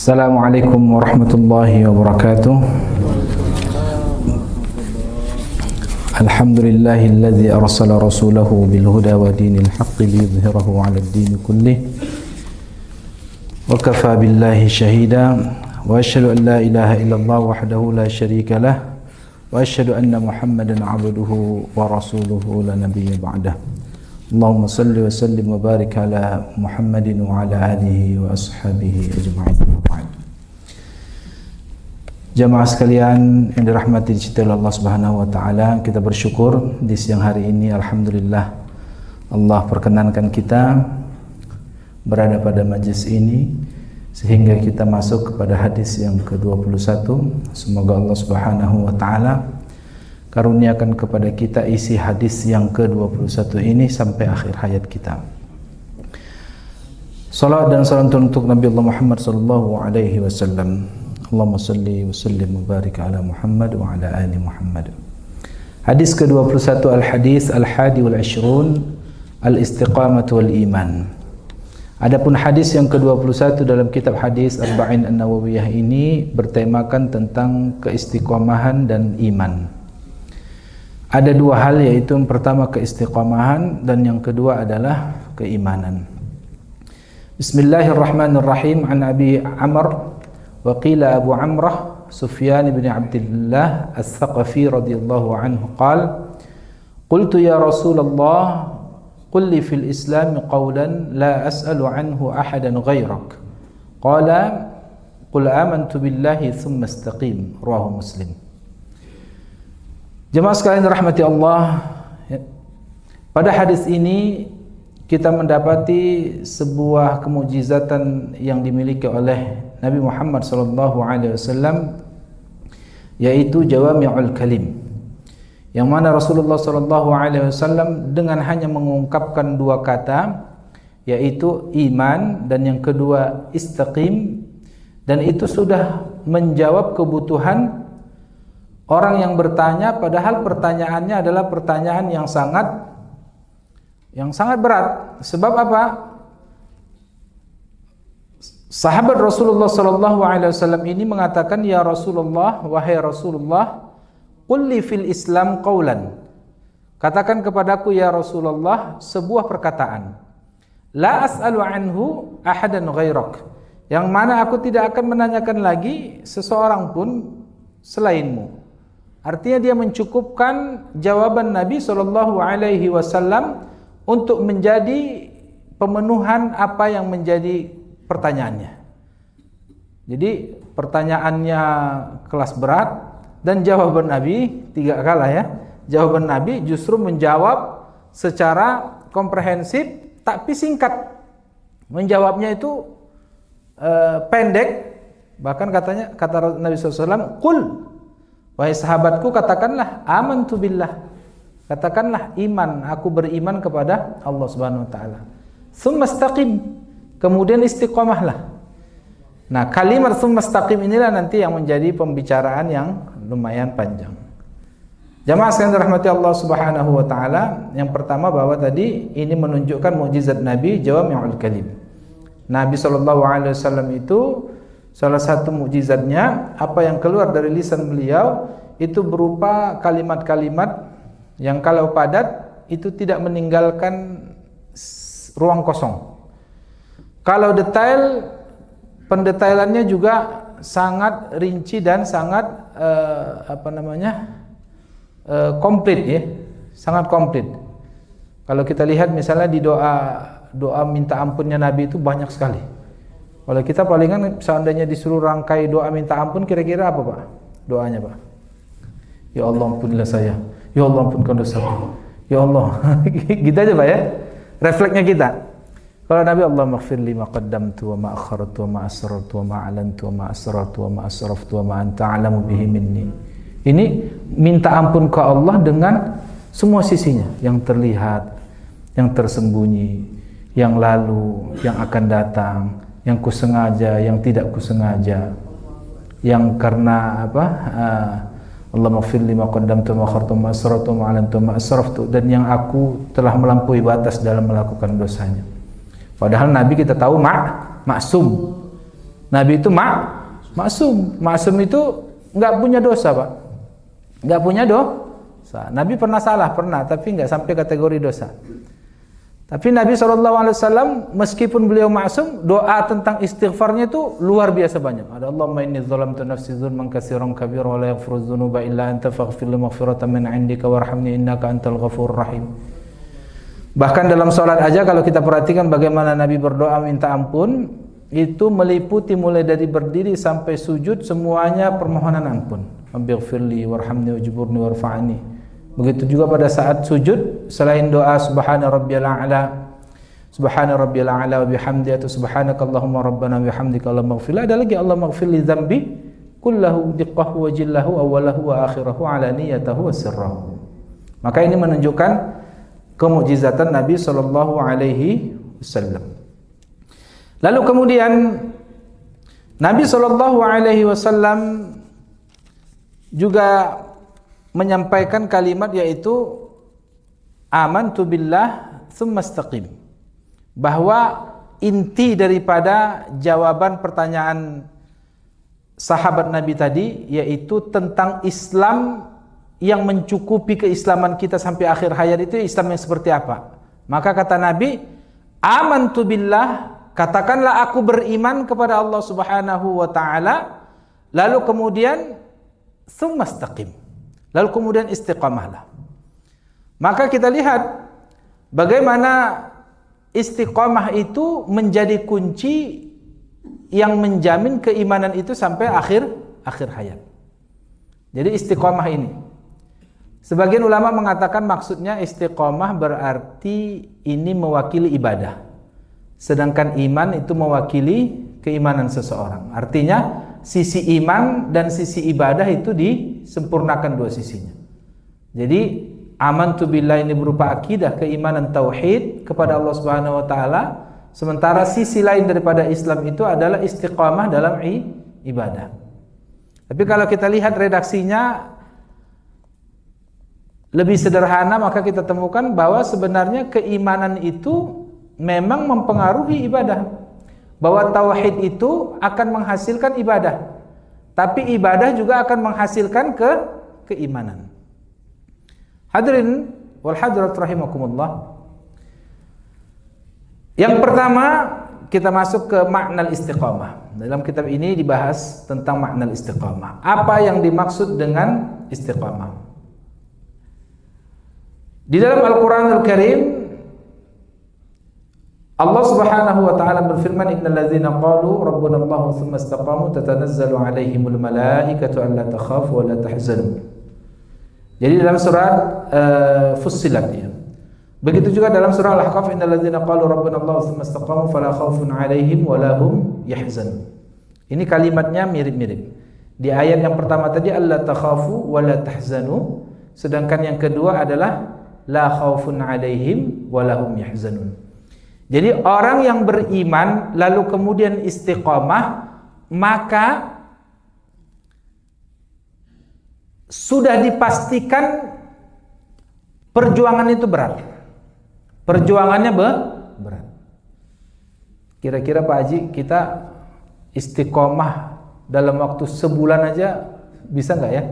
Assalamualaikum warahmatullahi wabarakatuh. Alhamdulillahilladzi arsala rasulahu bil huda wa dinil haqqi liyudhhirahu 'alad din kullih. Wa kafa billahi shahida wa asyhadu an la ilaha illallah wahdahu la syarika lah wa asyhadu anna Muhammadan 'abduhu wa rasuluhu la nabiyya ba'dah. Allahumma salli wa sallim wa barik ala Muhammadin wa ala alihi wa ashabihi ajma'in. Jamaah sekalian yang dirahmati dicintai Allah Subhanahu wa taala, kita bersyukur di siang hari ini alhamdulillah Allah perkenankan kita berada pada majlis ini sehingga kita masuk kepada hadis yang ke-21. Semoga Allah Subhanahu wa taala karuniakan kepada kita isi hadis yang ke-21 ini sampai akhir hayat kita. Salawat dan salam untuk Nabi Allah Muhammad sallallahu alaihi wasallam. Allahumma salli wa sallim wa barik ala Muhammad wa ala ali Muhammad. Hadis ke-21 al-hadis al-hadi wal 20 al-istiqamah wal iman. Adapun hadis yang ke-21 dalam kitab hadis Arba'in An-Nawawiyah ini bertemakan tentang keistiqomahan dan iman. Ada dua hal, yaitu yang pertama keistiqamahan dan yang kedua adalah keimanan. Bismillahirrahmanirrahim. An Abi Amr wa qila Abu Amrah Sufyan bin Abdullah As-Thaqafi radhiyallahu anhu qala qultu ya Rasulullah qul li fil Islam qawlan la as'alu anhu ahadan ghayrak qala qul amantu billahi thumma istaqim. Rawahu Muslim. Jemaah sekalian rahmati Allah, pada hadis ini kita mendapati sebuah kemujizatan yang dimiliki oleh Nabi Muhammad SAW, yaitu jawami'ul kalim, yang mana Rasulullah SAW dengan hanya mengungkapkan dua kata, yaitu iman dan yang kedua istaqim, dan itu sudah menjawab kebutuhan orang yang bertanya, padahal pertanyaannya adalah pertanyaan yang sangat berat. Sebab apa? Sahabat Rasulullah SAW ini mengatakan, ya Rasulullah, wahai Rasulullah, qul li fil Islam qawlan, katakan kepadaku ya Rasulullah sebuah perkataan, la as'alu anhu ahadan ghairak, yang mana aku tidak akan menanyakan lagi seseorang pun selainmu. Artinya dia mencukupkan jawaban Nabi SAW untuk menjadi pemenuhan apa yang menjadi pertanyaannya. Jadi pertanyaannya kelas berat dan jawaban Nabi tidak kalah ya. Jawaban Nabi justru menjawab secara komprehensif tapi singkat. Menjawabnya itu pendek. Bahkan kata Nabi SAW, qul, wahai sahabatku, katakanlah amantu billah, katakanlah iman, aku beriman kepada Allah Subhanahu wa taala. Tsumma istaqim, kemudian istiqomahlah. Nah, kalimat tsumma istaqim inilah nanti yang menjadi pembicaraan yang lumayan panjang. Jamaah sekalian dirahmati Allah Subhanahu wa taala, yang pertama bahwa tadi ini menunjukkan mukjizat Nabi jawami'ul kalim. Nabi sallallahu alaihi wasallam itu salah satu mukjizatnya, apa yang keluar dari lisan beliau itu berupa kalimat-kalimat yang kalau padat itu tidak meninggalkan ruang kosong. Kalau detail, pendetailannya juga sangat rinci dan sangat komplit ya, sangat komplit. Kalau kita lihat misalnya di doa minta ampunnya Nabi itu banyak sekali. Kalau kita palingan seandainya disuruh rangkai doa minta ampun, kira-kira apa Pak? Doanya Pak? Ya Allah ampunilah saya. Ya Allah ampunkan dosaku. Ya Allah. Gitu aja Pak ya. Refleksnya kita. Kalau Nabi, Allah maghfirli ma qaddamtu wa ma akhartu wa ma asrartu wa ma alantu wa ma asrartu wa ma asraftu wa ma anta a'lamu bihi minni. Ini minta ampun ke Allah dengan semua sisinya, yang terlihat, yang tersembunyi, yang lalu, yang akan datang, yang kusengaja, yang tidak kusengaja, yang karena Allah maghfirli ma qaddamtu wa ma akhartu wa ma asrartu wa ma alantu wa ma asraftu, dan yang aku telah melampaui batas dalam melakukan dosanya. Padahal Nabi kita tahu maksum. Nabi itu maksum. Maksum itu nggak punya dosa, Pak. Nggak punya dosa. Nabi pernah salah, pernah, tapi nggak sampai kategori dosa. Tapi Nabi SAW meskipun beliau maksum, doa tentang istighfarnya itu luar biasa banyak. Ada Allahumma inni zalamtu nafsi zulman katsiran kabira wa la yaghfiru dzunuba illa anta faghfir li maghfiratan min 'indika warhamni innaka antal ghafurur rahim. Bahkan dalam salat aja kalau kita perhatikan bagaimana Nabi berdoa minta ampun, itu meliputi mulai dari berdiri sampai sujud semuanya permohonan ampun. Rabbighfirli warhamni wajburni warfa'ni. Begitu juga pada saat sujud, selain doa subhana rabbiyal a'la, subhana rabbiyal a'la wa bihamdi, atau subhanakallahumma rabbana wa bihamdika allahumma ighfirli, ada lagi allahumma ighfirli dzambi kullahu diqqahu wa jillahu awwalahu wa akhirahu alaniyatahu wa sirrahu. Maka ini menunjukkan kemukjizatan Nabi sallallahu alaihi wasallam. Lalu kemudian Nabi sallallahu alaihi wasallam juga menyampaikan kalimat yaitu amantu billah tsumma istaqim, bahwa inti daripada jawaban pertanyaan sahabat Nabi tadi yaitu tentang Islam yang mencukupi keislaman kita sampai akhir hayat itu Islam yang seperti apa. Maka kata Nabi, amantu billah, katakanlah aku beriman kepada Allah Subhanahu wa taala, lalu kemudian tsumma istaqim, lalu kemudian istiqamahlah. Maka kita lihat bagaimana istiqamah itu menjadi kunci yang menjamin keimanan itu sampai akhir hayat. Jadi istiqamah ini, sebagian ulama mengatakan maksudnya istiqamah berarti ini mewakili ibadah, sedangkan iman itu mewakili keimanan seseorang. Artinya sisi iman dan sisi ibadah itu disempurnakan dua sisinya. Jadi amantu billah ini berupa akidah, keimanan tauhid kepada Allah Subhanahu wa taala, sementara sisi lain daripada Islam itu adalah istiqamah dalam ibadah. Tapi kalau kita lihat redaksinya lebih sederhana, maka kita temukan bahwa sebenarnya keimanan itu memang mempengaruhi ibadah. Bahwa tauhid itu akan menghasilkan ibadah, tapi ibadah juga akan menghasilkan keimanan. Hadirin wal hadirat rahimakumullah. Yang pertama kita masuk ke makna istiqamah. Dalam kitab ini dibahas tentang makna istiqamah. Apa yang dimaksud dengan istiqamah? Di dalam Al-Qur'anul Karim Allah Subhanahu wa taala berfirman, innal ladzina qalu rabbuna Allah tsumma istaqamu tatanazzalu alaihimul malaikatu alla takhafu wa la tahzanu. Jadi dalam surat Fussilat ya. Begitu juga dalam surah Al-Ahqaf, innal ladzina qalu rabbuna Allah tsumma istaqamu fala khaufun alaihim wa la hum yahzanun. Ini kalimatnya mirip-mirip. Di ayat yang pertama tadi alla takhafu wa la tahzanu, sedangkan yang kedua adalah la khaufun alaihim wa la hum yahzanun. Jadi orang yang beriman lalu kemudian istiqamah, maka sudah dipastikan perjuangan itu berat. Perjuangannya berat. Kira-kira Pak Haji, kita istiqamah dalam waktu sebulan aja bisa nggak ya?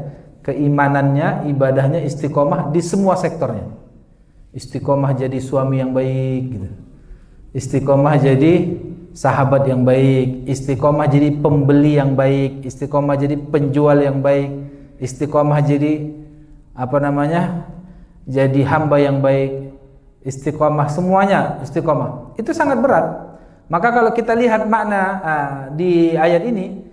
Keimanannya, ibadahnya istiqamah di semua sektornya. Istiqamah jadi suami yang baik gitu. Istiqomah jadi sahabat yang baik, istiqomah jadi pembeli yang baik, istiqomah jadi penjual yang baik, istiqomah jadi jadi hamba yang baik, istiqomah, semuanya istiqomah. Itu sangat berat. Maka kalau kita lihat makna di ayat ini,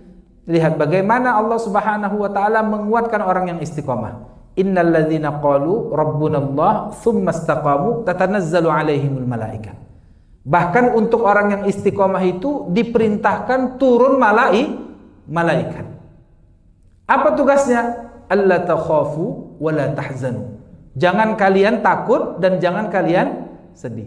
lihat bagaimana Allah Subhanahu wa taala menguatkan orang yang istiqomah. Innal ladzina qalu rabbunallah tsumma istaqamu tatanazzalu alaihimul malaikah. Bahkan untuk orang yang istiqomah itu diperintahkan turun malaikat. Apa tugasnya? Alla takhafu wa la tahzanu. Jangan kalian takut dan jangan kalian sedih.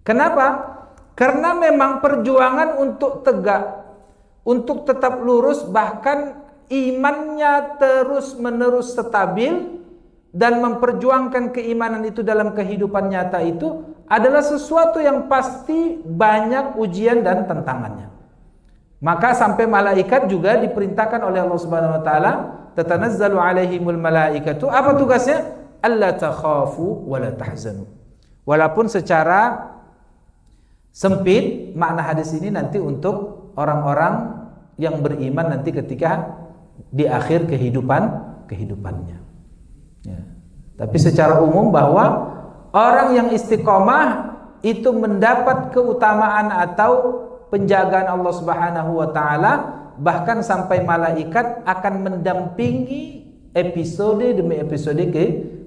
Kenapa? Karena memang perjuangan untuk tegak, untuk tetap lurus, bahkan imannya terus-menerus stabil dan memperjuangkan keimanan itu dalam kehidupan nyata itu adalah sesuatu yang pasti banyak ujian dan tantangannya. Maka sampai malaikat juga diperintahkan oleh Allah Subhanahu wa taala, tatanazzalu alaihimul malaikatu. Apa tugasnya? Alla takhafu wa la tahzanu. Walaupun secara sempit makna hadis ini nanti untuk orang-orang yang beriman nanti ketika di akhir kehidupannya. Ya. Tapi secara umum bahwa orang yang istiqomah itu mendapat keutamaan atau penjagaan Allah Subhanahu wa taala, bahkan sampai malaikat akan mendampingi episode demi episode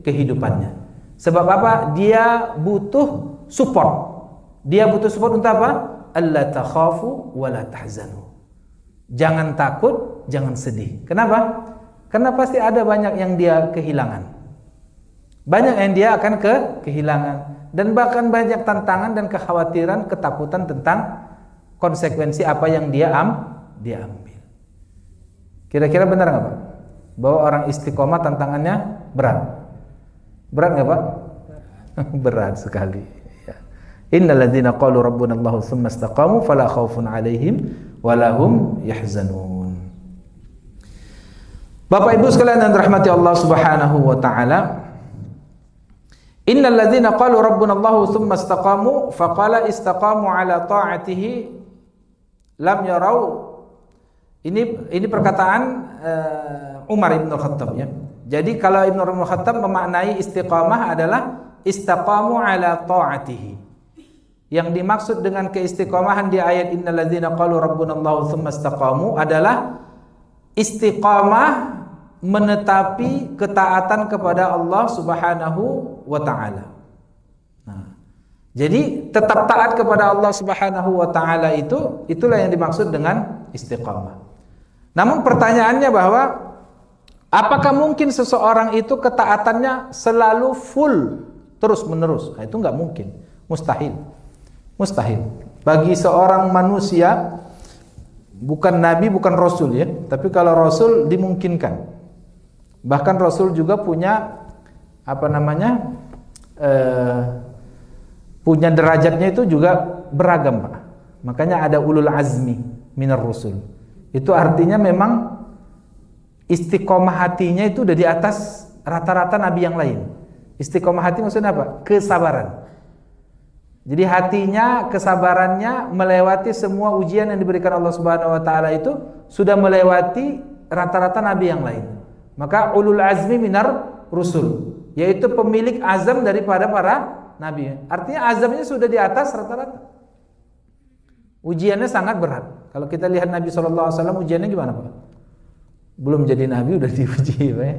kehidupannya. Sebab apa? Dia butuh support. Dia butuh support untuk apa? Alla takhafu wa la tahzanu. Jangan takut, jangan sedih. Kenapa? Karena pasti ada banyak yang dia kehilangan. Banyak yang dia akan kehilangan, dan bahkan banyak tantangan dan kekhawatiran, ketakutan tentang konsekuensi apa yang dia ambil. Kira-kira benar nggak Pak? Bahwa orang istiqomah tantangannya berat. Berat nggak Pak? Berat sekali. Ya. Innal ladzina qalu rabbuna Allahu tsumma istaqamu fala khaufun 'alaihim wa lahum yahzanun. Bapak Ibu sekalian yang dirahmati Allah Subhanahu wa taala, innal ladzina qalu rabbuna Allahu tsumma istaqamu faqala istaqamu 'ala ta'atihi lam yarau. Ini perkataan Umar Ibn Khattab ya. Jadi kalau Ibn Khattab memaknai istiqamah adalah istaqamu ala ta'atihi. Yang dimaksud dengan keistiqamahan di ayat innal ladzina qalu rabbuna Allahu tsumma istaqamu adalah istiqamah menetapi ketaatan kepada Allah Subhanahu wa taala. Jadi tetap taat kepada Allah Subhanahu wa taala itulah yang dimaksud dengan istiqamah. Namun pertanyaannya bahwa apakah mungkin seseorang itu ketaatannya selalu full terus menerus? Nah, itu enggak mungkin, mustahil. Mustahil. Bagi seorang manusia, bukan nabi, bukan rasul ya, tapi kalau rasul dimungkinkan. Bahkan rasul juga punya punya derajatnya itu juga beragam Pak. Makanya ada ulul azmi minar rusul. Itu artinya memang istiqomah hatinya itu udah di atas rata-rata nabi yang lain. Istiqomah hati maksudnya apa? Kesabaran. Jadi hatinya, kesabarannya melewati semua ujian yang diberikan Allah Subhanahu wa taala itu sudah melewati rata-rata nabi yang lain. Maka ulul azmi minar rusul, yaitu pemilik azam daripada para nabi. Artinya azamnya sudah di atas rata-rata. Ujiannya sangat berat. Kalau kita lihat Nabi SAW ujiannya gimana Pak? Belum jadi nabi udah diuji Pak ya?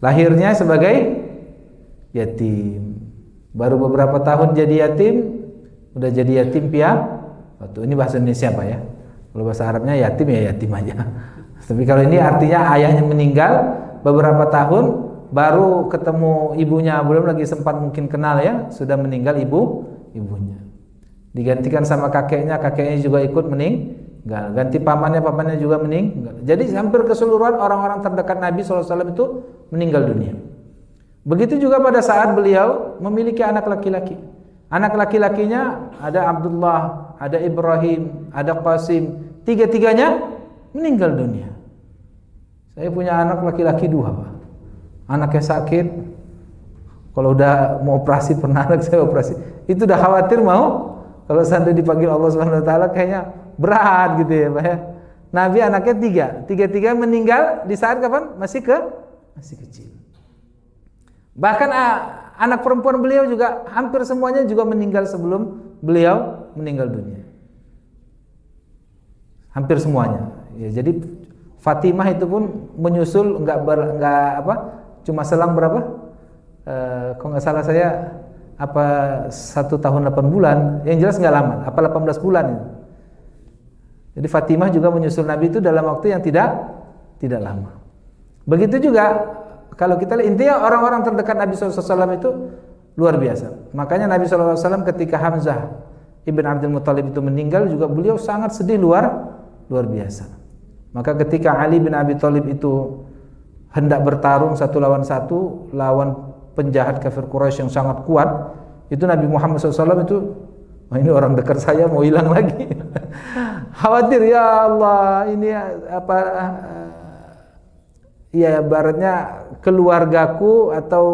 Lahirnya sebagai yatim, baru beberapa tahun jadi yatim, udah jadi yatim piatu. Ini bahasa Indonesia Pak ya. Kalau bahasa Arabnya yatim ya yatim aja. Tapi kalau ini artinya ayahnya meninggal beberapa tahun, baru ketemu ibunya, belum lagi sempat mungkin kenal ya, sudah meninggal ibunya. Digantikan sama kakeknya juga ikut meninggal. Ganti pamannya juga meninggal. Jadi hampir keseluruhan orang-orang terdekat Nabi SAW itu meninggal dunia. Begitu juga pada saat beliau memiliki anak laki-laki. Anak laki-lakinya ada Abdullah, ada Ibrahim, ada Qasim. Tiga-tiganya meninggal dunia. Saya punya anak laki-laki 2 Pak. Anaknya sakit, kalau udah mau operasi, pernah anak saya operasi, itu udah khawatir mau, kalau sampai dipanggil Allah Subhanahu wa taala kayaknya berat gitu ya Pak ya. Nabi anaknya 3, tiga-tiga meninggal di saat kapan? Masih kecil. Bahkan anak perempuan beliau juga hampir semuanya juga meninggal sebelum beliau meninggal dunia. Hampir semuanya. Ya, jadi Fatimah itu pun menyusul enggak cuma selang berapa? Kalau nggak salah saya 1 tahun 8 bulan, yang jelas nggak lama, 18 bulan itu. Jadi Fatimah juga menyusul Nabi itu dalam waktu yang tidak lama. Begitu juga kalau kita lihat, intinya orang-orang terdekat Nabi SAW itu luar biasa. Makanya Nabi SAW ketika Hamzah Ibn Abdul Muttalib itu meninggal juga beliau sangat sedih luar biasa. Maka ketika Ali bin Abi Thalib itu hendak bertarung 1 lawan 1 lawan penjahat kafir Quraisy yang sangat kuat, itu Nabi Muhammad SAW itu, ini orang dekat saya mau hilang lagi. Khawatir, ya Allah, ini apa, ya baratnya keluargaku atau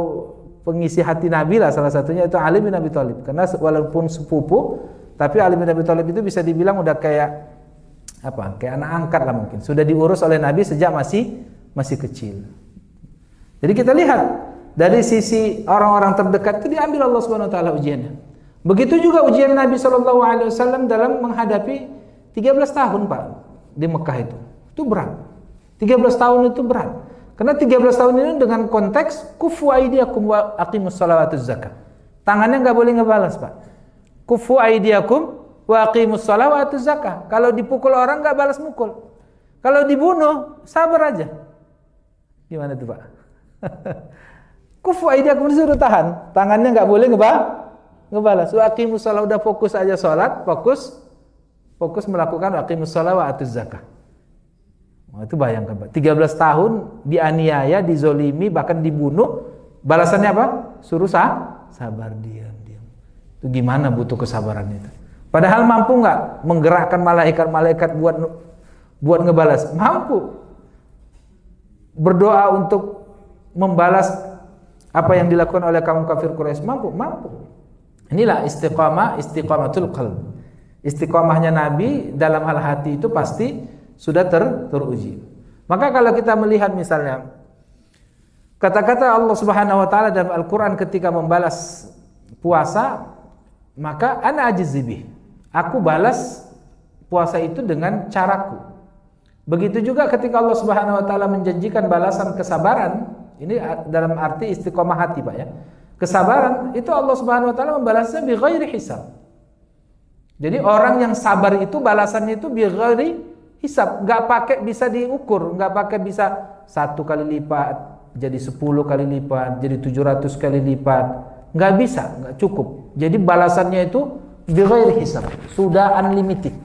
pengisi hati Nabi lah, salah satunya itu Ali bin Abi Thalib. Karena walaupun sepupu, tapi Ali bin Abi Thalib itu bisa dibilang udah kayak apa? Kayak anak angkat lah mungkin. Sudah diurus oleh Nabi sejak masih kecil. Jadi kita lihat dari sisi orang-orang terdekat itu diambil Allah Subhanahu wa taala ujiannya. Begitu juga ujian Nabi sallallahu alaihi wasallam dalam menghadapi 13 tahun, Pak, di Mekah itu. Itu berat. 13 tahun itu berat. Karena 13 tahun ini dengan konteks kufu aidiakum wa aqimus salawatuz zakat. Tangannya enggak boleh ngebalas, Pak. Kufu aidiakum wa aqimus salawatuz zakat. Kalau dipukul orang enggak balas mukul. Kalau dibunuh, sabar aja. Gimana tuh, Pak? Kufu aidiakum, disuruh tahan. Tangannya enggak boleh ngebalas. Wa aqimus shalah, udah fokus aja salat, fokus melakukan wa aqimus shalah wa atuz zakah. Nah, itu bayangkan, Pak. 13 tahun dianiaya, dizolimi, bahkan dibunuh. Balasannya apa? Suruh sabar, diam. Itu gimana butuh kesabaran itu. Padahal mampu nggak menggerakkan malaikat-malaikat buat ngebalas? Mampu. Berdoa untuk membalas apa yang dilakukan oleh kaum kafir Quraisy, mampu. Inilah istiqamatul qalb. Istiqamahnya Nabi dalam hal hati itu pasti sudah teruji. Maka kalau kita melihat misalnya kata-kata Allah Subhanahu wa taala dalam Al-Qur'an ketika membalas puasa, maka ana ajzibih. Aku balas puasa itu dengan caraku. Begitu juga ketika Allah Subhanahu wa taala menjanjikan balasan kesabaran, ini dalam arti istiqamah hati, Pak, ya. Kesabaran itu Allah Subhanahu wa taala membalasnya bi ghairi hisab. Jadi orang yang sabar itu balasannya itu bi ghairi hisab, enggak pakai bisa diukur, enggak pakai bisa 1 kali lipat, jadi 10 kali lipat, jadi 700 kali lipat. Enggak bisa, enggak cukup. Jadi balasannya itu bi ghairi hisab. Sudah unlimited.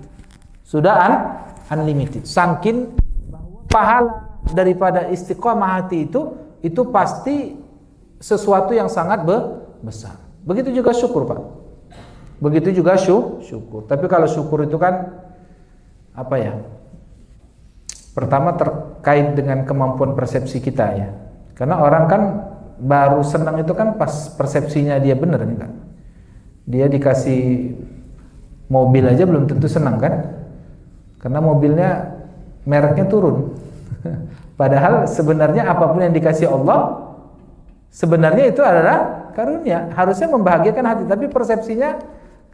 Unlimited. Saking pahala daripada istiqamah hati itu pasti sesuatu yang sangat besar. Begitu juga syukur, Pak. Begitu juga syukur. Tapi kalau syukur itu kan apa ya? Pertama terkait dengan kemampuan persepsi kita, ya. Karena orang kan baru senang itu kan pas persepsinya dia benar, kan? Dia dikasih mobil aja belum tentu senang, kan? Karena mobilnya mereknya turun. Padahal sebenarnya apapun yang dikasih Allah, sebenarnya itu adalah karunia, harusnya membahagiakan hati. Tapi persepsinya,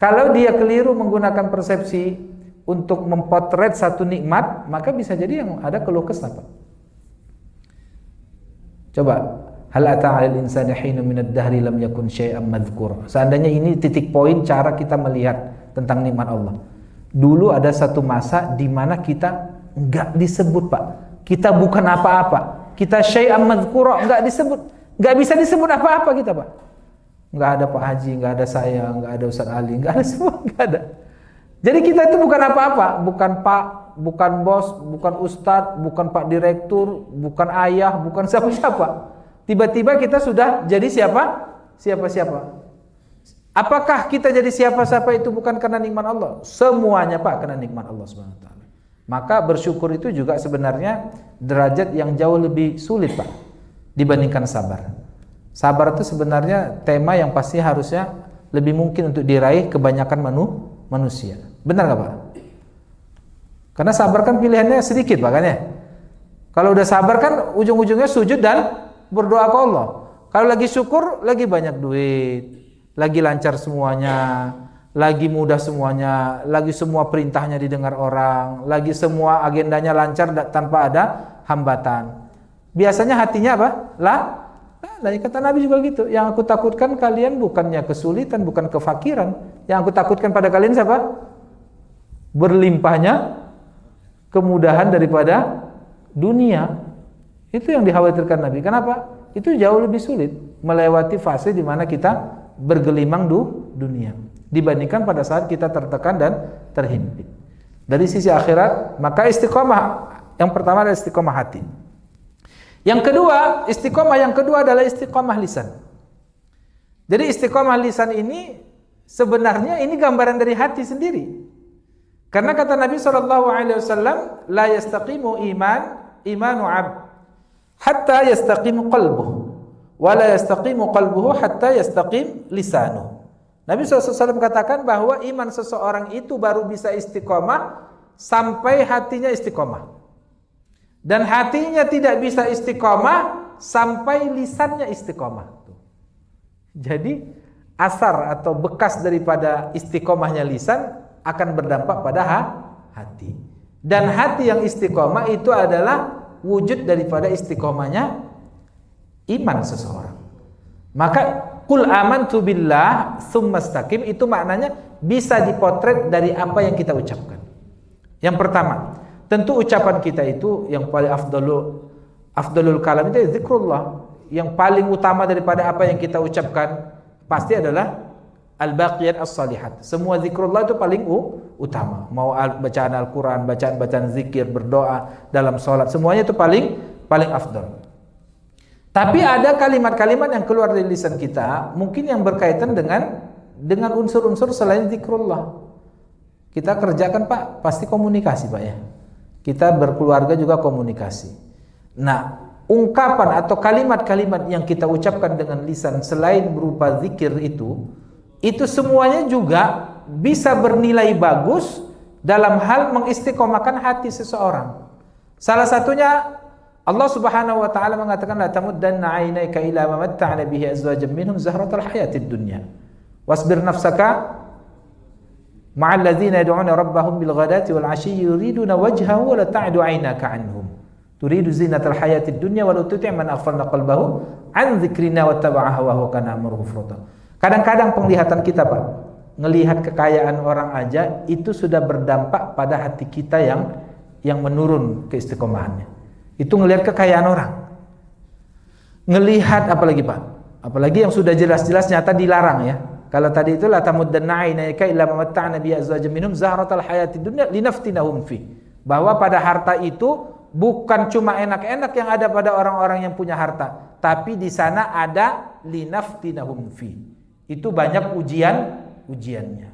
kalau dia keliru menggunakan persepsi untuk mempotret satu nikmat, maka bisa jadi yang ada keluh kesah, Pak. Coba, hal ata 'alal insani hinun minad dahri lam yakun syai'an madhkura. Seandainya ini titik poin cara kita melihat tentang nikmat Allah. Dulu ada satu masa di mana kita enggak disebut, Pak. Kita bukan apa-apa. Kita syai'an madhkura, enggak disebut. Enggak bisa disebut apa-apa kita, Pak. Enggak ada Pak Haji, enggak ada saya, enggak ada Ustaz Ali, enggak ada semua, enggak ada. Jadi kita itu bukan apa-apa, bukan Pak, bukan bos, bukan Ustadz, bukan Pak Direktur, bukan ayah, bukan siapa-siapa. Tiba-tiba kita sudah jadi siapa? Siapa-siapa. Apakah kita jadi siapa-siapa itu bukan karena nikmat Allah? Semuanya, Pak, karena nikmat Allah Subhanahu wa taala. Maka bersyukur itu juga sebenarnya derajat yang jauh lebih sulit, Pak, dibandingkan sabar. Sabar itu sebenarnya tema yang pasti harusnya lebih mungkin untuk diraih kebanyakan manusia. Benar gak, Pak? Karena sabar kan pilihannya sedikit, Pak, kan ya? Kalau udah sabar kan ujung-ujungnya sujud dan berdoa ke Allah. Kalau lagi syukur, lagi banyak duit, lagi lancar semuanya, lagi mudah semuanya, lagi semua perintahnya didengar orang, lagi semua agendanya lancar tanpa ada hambatan. Biasanya hatinya apa? Kata Nabi juga gitu. Yang aku takutkan kalian bukannya kesulitan, bukan kefakiran. Yang aku takutkan pada kalian siapa? Berlimpahnya kemudahan daripada dunia. Itu yang dikhawatirkan Nabi. Kenapa? Itu jauh lebih sulit melewati fase di mana kita bergelimang dunia dibandingkan pada saat kita tertekan dan terhimpit. Dari sisi akhirat, maka istiqomah yang pertama adalah istiqomah hati. Yang kedua, istiqomah yang kedua adalah istiqomah lisan. Jadi istiqomah lisan ini sebenarnya ini gambaran dari hati sendiri. Karena kata Nabi SAW, la yastaqimu imanu abd hatta yastaqimu qalbuhu, wa la yastaqimu qalbuhu hatta yastaqim lisanuh. Nabi SAW katakan bahwa iman seseorang itu baru bisa istiqomah sampai hatinya istiqomah. Dan hatinya tidak bisa istiqomah sampai lisannya istiqomah. Jadi asar atau bekas daripada istiqomahnya lisan akan berdampak pada hati. Dan hati yang istiqomah itu adalah wujud daripada istiqomahnya iman seseorang. Maka qul amantu billah tsumma istaqim itu maknanya bisa dipotret dari apa yang kita ucapkan. Yang pertama, tentu ucapan kita itu yang paling afdalul kalam itu zikrullah. Yang paling utama daripada apa yang kita ucapkan pasti adalah al-baqiyat as-salihat. Semua zikrullah itu paling utama. Mau bacaan Al-Quran, bacaan zikir, berdoa dalam sholat, semuanya itu paling afdal. Tapi ada kalimat-kalimat yang keluar dari lisan kita mungkin yang berkaitan dengan unsur-unsur selain zikrullah. Kita kerjakan Pak, pasti komunikasi Pak ya. Kita berkeluarga juga komunikasi. Nah, ungkapan atau kalimat-kalimat yang kita ucapkan dengan lisan selain berupa zikir itu semuanya juga bisa bernilai bagus dalam hal mengistiqomahkan hati seseorang. Salah satunya Allah Subhanahu wa taala mengatakan la tamuddanna 'ainaika ila ma matta'na bihi azwajan minhum zahratal hayatid dunya wasbir nafsaka ma'al ladzina yad'una rabbahum bil ghadati wal 'ashiyyi yuriduna wajhahu wa la ta'du 'ainaka 'anhum turidu zinatal hayatid dunya wa la tuti' man aghfalna qalbahu 'an dzikrina wattaba'a hawahu kana amruhu furata. Kadang-kadang penglihatan kita Pak, ngelihat kekayaan orang aja itu sudah berdampak pada hati kita yang menurun keistiqomahannya. Itu ngelihat kekayaan orang. Ngelihat apalagi Pak? Apalagi yang sudah jelas-jelas nyata dilarang ya. Kalau tadi itu la tamuddanna 'ainaika illa ma matta'na bi azwajin minhum zahratal hayatid dunya linaftinahum fi. Bahwa pada harta itu bukan cuma enak-enak yang ada pada orang-orang yang punya harta, tapi di sana ada linaftinahum fi. Itu banyak ujiannya.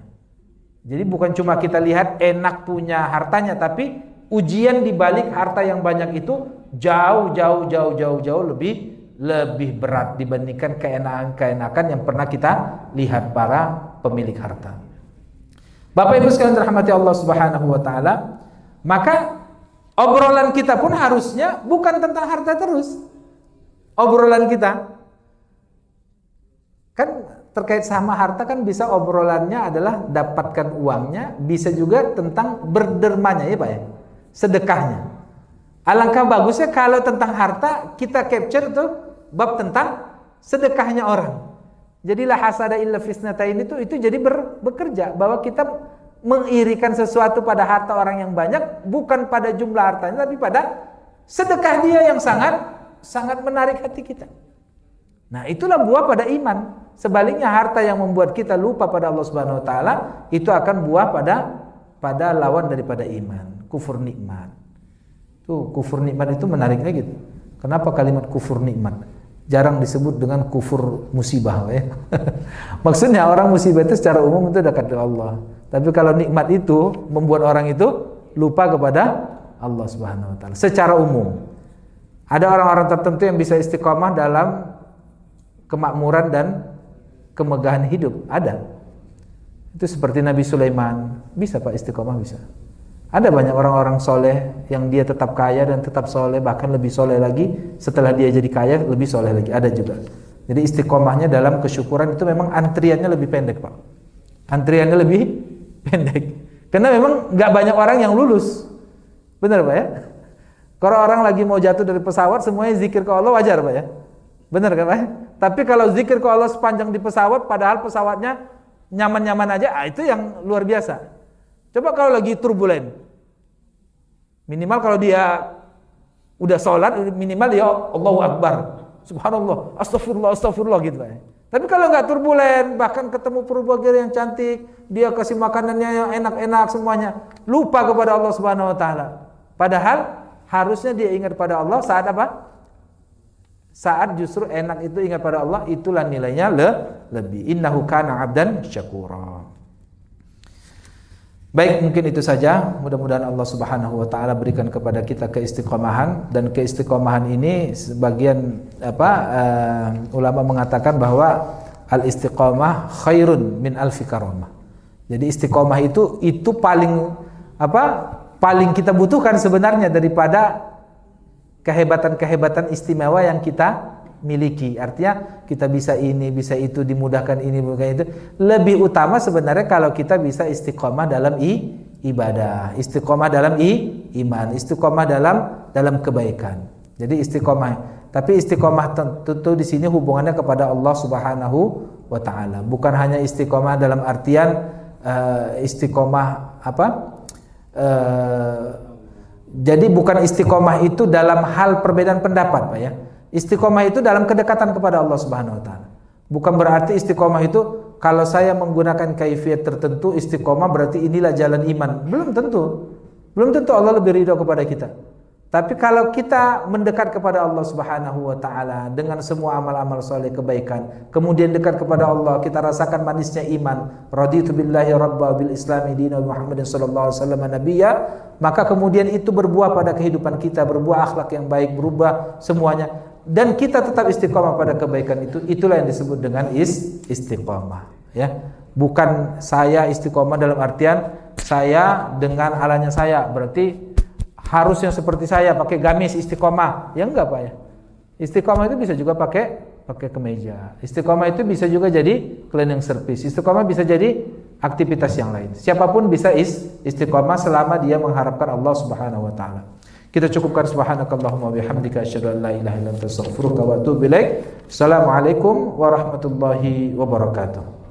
Jadi bukan cuma kita lihat enak punya hartanya, tapi ujian di balik harta yang banyak itu jauh lebih berat dibandingkan keenakan yang pernah kita lihat para pemilik harta. Bapak Ibu sekalian dirahmati Allah Subhanahu wa taala, maka obrolan kita pun harusnya bukan tentang harta terus. Obrolan kita kan terkait sama harta kan bisa obrolannya adalah dapatkan uangnya, bisa juga tentang berdermanya ya Pak ya, sedekahnya. Alangkah bagusnya kalau tentang harta kita capture tuh bab tentang sedekahnya orang. Jadilah hasada illa fisnatain itu jadi bekerja bahwa kita mengirikan sesuatu pada harta orang yang banyak bukan pada jumlah hartanya tapi pada sedekah dia yang sangat menarik hati kita. Nah, itulah buah pada iman. Sebaliknya harta yang membuat kita lupa pada Allah Subhanahu wa taala itu akan buah pada lawan daripada iman, kufur nikmat. Tuh, kufur nikmat itu menariknya gitu. Kenapa kalimat kufur nikmat jarang disebut dengan kufur musibah ya? Maksudnya orang musibah itu secara umum itu dekat dengan Allah. Tapi kalau nikmat itu membuat orang itu lupa kepada Allah Subhanahu wa taala secara umum. Ada orang-orang tertentu yang bisa istiqomah dalam kemakmuran dan kemegahan hidup, ada. Itu seperti Nabi Sulaiman, bisa Pak istiqomah bisa. Ada banyak orang-orang soleh yang dia tetap kaya dan tetap soleh, bahkan lebih soleh lagi setelah dia jadi kaya lebih soleh lagi, ada juga. Jadi istiqomahnya dalam kesyukuran itu memang antriannya lebih pendek Pak. Antriannya lebih pendek, karena memang nggak banyak orang yang lulus, benar Pak ya? Kalau orang lagi mau jatuh dari pesawat semuanya zikir ke Allah wajar Pak ya, benar kan Pak? Tapi kalau zikir ke Allah sepanjang di pesawat, padahal pesawatnya nyaman-nyaman aja, itu yang luar biasa. Coba kalau lagi turbulen, minimal kalau dia udah sholat, minimal ya Allahu Akbar, Subhanallah, Astagfirullah gitu. Tapi kalau nggak turbulen, bahkan ketemu purbagira yang cantik, dia kasih makanannya yang enak-enak semuanya, lupa kepada Allah Subhanahu Wa Taala. Padahal harusnya dia ingat pada Allah saat apa? Saat justru enak itu ingat pada Allah, itulah nilainya lebih. Innahu kana 'abdan syakura. Baik, mungkin itu saja. Mudah-mudahan Allah Subhanahu wa taala berikan kepada kita keistiqomahan, dan keistiqomahan ini sebagian ulama mengatakan bahwa al-istiqomah khairun min alfi karamah. Jadi istiqomah itu paling kita butuhkan sebenarnya daripada kehebatan-kehebatan istimewa yang kita miliki. Artinya kita bisa ini, bisa itu, dimudahkan ini, dimudahkan itu. Lebih utama sebenarnya kalau kita bisa istiqomah dalam ibadah, istiqomah dalam iman, istiqomah dalam kebaikan. Jadi istiqomah. Tapi istiqomah tentu di sini hubungannya kepada Allah Subhanahu wa taala. Bukan hanya istiqomah dalam artian istiqomah jadi bukan istiqomah itu dalam hal perbedaan pendapat, Pak ya. Istiqomah itu dalam kedekatan kepada Allah Subhanahu wa taala. Bukan berarti istiqomah itu kalau saya menggunakan kaifiyat tertentu istiqomah berarti inilah jalan iman. Belum tentu. Belum tentu Allah lebih ridho kepada kita. Tapi kalau kita mendekat kepada Allah Subhanahu wa taala dengan semua amal-amal saleh kebaikan, kemudian dekat kepada Allah, kita rasakan manisnya iman, raditu billahi rabba bil islami dina Muhammadin sallallahu alaihi wasallam nabiyya, maka kemudian itu berbuah pada kehidupan kita, berbuah akhlak yang baik, berubah semuanya, dan kita tetap istiqomah pada kebaikan itu. Itulah yang disebut dengan istiqomah, ya. Bukan saya istiqomah dalam artian saya dengan halanya saya, berarti harusnya seperti saya pakai gamis istiqomah. Ya enggak, Pak ya. Istiqomah itu bisa juga pakai kemeja. Istiqomah itu bisa juga jadi cleaning service. Istiqomah bisa jadi aktivitas yang lain. Siapapun bisa istiqomah selama dia mengharapkan Allah Subhanahu wa taala. Kita cukupkan subhanakallahumma bihamdika asyhadu an la ilaha illa anta astaghfiruka wa atubu ilaik. Assalamualaikum warahmatullahi wabarakatuh.